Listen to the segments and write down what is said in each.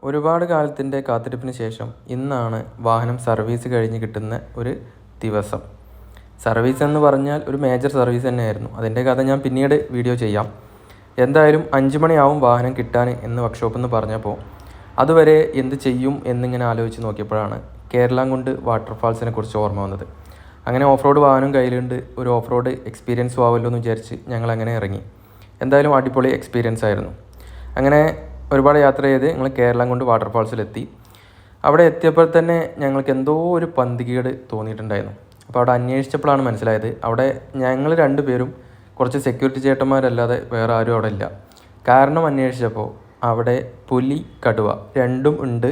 ഒരുപാട് കാലത്തിൻ്റെ കാത്തിരിപ്പിന് ശേഷം ഇന്നാണ് വാഹനം സർവീസ് കഴിഞ്ഞ് കിട്ടുന്ന ഒരു ദിവസം. സർവീസ് എന്ന് പറഞ്ഞാൽ ഒരു മേജർ സർവീസ് തന്നെയായിരുന്നു. അതിൻ്റെ കഥ ഞാൻ പിന്നീട് വീഡിയോ ചെയ്യാം. എന്തായാലും 5 മണിയാവും വാഹനം കിട്ടാൻ എന്ന് വർക്ക്ഷോപ്പിൽ നിന്ന് പറഞ്ഞപ്പോൾ അതുവരെ എന്ത് ചെയ്യും എന്നിങ്ങനെ ആലോചിച്ച് നോക്കിയപ്പോഴാണ് കേരളാംകുണ്ട് വാട്ടർഫാൾസിനെ കുറിച്ച് ഓർമ്മ വന്നത്. അങ്ങനെ ഓഫ് റോഡ് വാഹനം കയ്യിലുണ്ട്, ഒരു ഓഫ് റോഡ് എക്സ്പീരിയൻസ് ആവുമല്ലോ എന്ന് വിചാരിച്ച് ഞങ്ങൾ അങ്ങനെ ഇറങ്ങി. എന്തായാലും അടിപൊളി എക്സ്പീരിയൻസ് ആയിരുന്നു. അങ്ങനെ ഒരുപാട് യാത്ര ചെയ്ത് ഞങ്ങൾ കേരളാംകുണ്ട് വാട്ടർഫാൾസിലെത്തി. അവിടെ എത്തിയപ്പോൾ തന്നെ ഞങ്ങൾക്ക് എന്തോ ഒരു പന്തികേട് തോന്നിയിട്ടുണ്ടായിരുന്നു. അപ്പോൾ അവിടെ അന്വേഷിച്ചപ്പോഴാണ് മനസ്സിലായത് അവിടെ ഞങ്ങൾ 2 പേരും കുറച്ച് സെക്യൂരിറ്റി ചേട്ടന്മാരല്ലാതെ വേറെ ആരും അവിടെ ഇല്ല. കാരണം അന്വേഷിച്ചപ്പോൾ അവിടെ പുലി, കടുവ രണ്ടും ഉണ്ട്.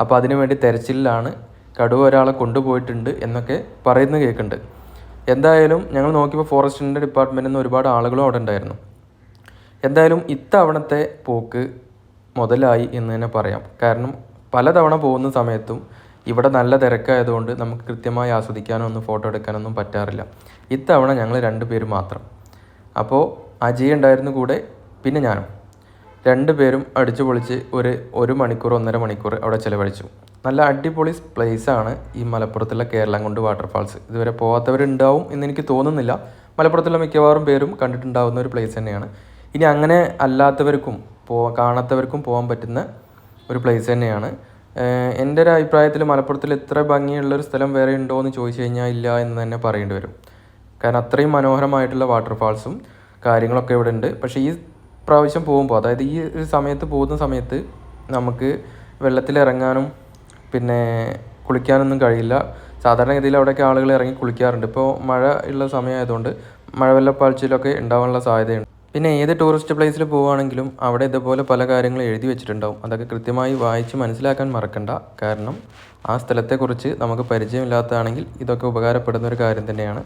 അപ്പോൾ അതിനു വേണ്ടി തെരച്ചിലാണ്, കടുവ ഒരാളെ കൊണ്ടുപോയിട്ടുണ്ട് എന്നൊക്കെ പറയുന്നത് കേൾക്കുന്നുണ്ട്. എന്തായാലും ഞങ്ങൾ നോക്കിയപ്പോൾ ഫോറസ്റ്റിൻ്റെ ഡിപ്പാർട്ട്മെൻറ്റിൽ നിന്ന് ഒരുപാട് ആളുകളും അവിടെ ഉണ്ടായിരുന്നു. എന്തായാലും ഇത്തവണത്തെ പോക്ക് മുതലായി എന്ന് തന്നെ പറയാം. കാരണം പലതവണ പോകുന്ന സമയത്തും ഇവിടെ നല്ല തിരക്കായതുകൊണ്ട് നമുക്ക് കൃത്യമായി ആസ്വദിക്കാനോ ഒന്നും ഫോട്ടോ എടുക്കാനൊന്നും പറ്റാറില്ല. ഇത്തവണ ഞങ്ങൾ 2 പേര് മാത്രം. അപ്പോൾ അജയ് ഉണ്ടായിരുന്നു കൂടെ, പിന്നെ ഞാനും. 2 പേരും അടിച്ചു പൊളിച്ച് ഒരു മണിക്കൂർ 1.5 മണിക്കൂർ അവിടെ ചിലവഴിച്ചു. നല്ല അടിപൊളി പ്ലേസാണ് ഈ മലപ്പുറത്തുള്ള കേരളാംകുണ്ട് വാട്ടർഫാൾസ്. ഇതുവരെ പോകാത്തവരുണ്ടാവും എന്നെനിക്ക് തോന്നുന്നില്ല. മലപ്പുറത്തുള്ള മിക്കവാറും പേരും കണ്ടിട്ടുണ്ടാവുന്ന ഒരു പ്ലേസ് തന്നെയാണ്. ഇനി അങ്ങനെ അല്ലാത്തവർക്കും കാണാത്തവർക്കും പോകാൻ പറ്റുന്ന ഒരു പ്ലേസ് തന്നെയാണ്. എൻ്റെ ഒരു അഭിപ്രായത്തിൽ മലപ്പുറത്തിൽ ഇത്ര ഭംഗിയുള്ളൊരു സ്ഥലം വേറെ ഉണ്ടോ എന്ന് ചോദിച്ചു കഴിഞ്ഞാൽ ഇല്ല എന്ന് തന്നെ പറയേണ്ടി വരും. കാരണം അത്രയും മനോഹരമായിട്ടുള്ള വാട്ടർഫാൾസും കാര്യങ്ങളൊക്കെ ഇവിടെ ഉണ്ട്. പക്ഷേ ഈ പ്രാവശ്യം പോകുമ്പോൾ, അതായത് ഈ ഒരു സമയത്ത് പോകുന്ന സമയത്ത് നമുക്ക് വെള്ളത്തിലിറങ്ങാനും പിന്നെ കുളിക്കാനൊന്നും കഴിയില്ല. സാധാരണഗതിയിൽ അവിടെയൊക്കെ ആളുകൾ ഇറങ്ങി കുളിക്കാറുണ്ട്. ഇപ്പോൾ മഴ ഉള്ള സമയമായതുകൊണ്ട് മഴവെള്ളപ്പാഴ്ചയിലൊക്കെ ഉണ്ടാവാനുള്ള സാധ്യതയുണ്ട്. പിന്നെ ഏത് ടൂറിസ്റ്റ് പ്ലേസിൽ പോവുകയാണെങ്കിലും അവിടെ ഇതുപോലെ പല കാര്യങ്ങൾ എഴുതി വെച്ചിട്ടുണ്ടാവും. അതൊക്കെ കൃത്യമായി വായിച്ച് മനസ്സിലാക്കാൻ മറക്കണ്ട. കാരണം ആ സ്ഥലത്തെക്കുറിച്ച് നമുക്ക് പരിചയമില്ലാത്തതാണെങ്കിൽ ഇതൊക്കെ ഉപകാരപ്പെടുന്ന ഒരു കാര്യം തന്നെയാണ്.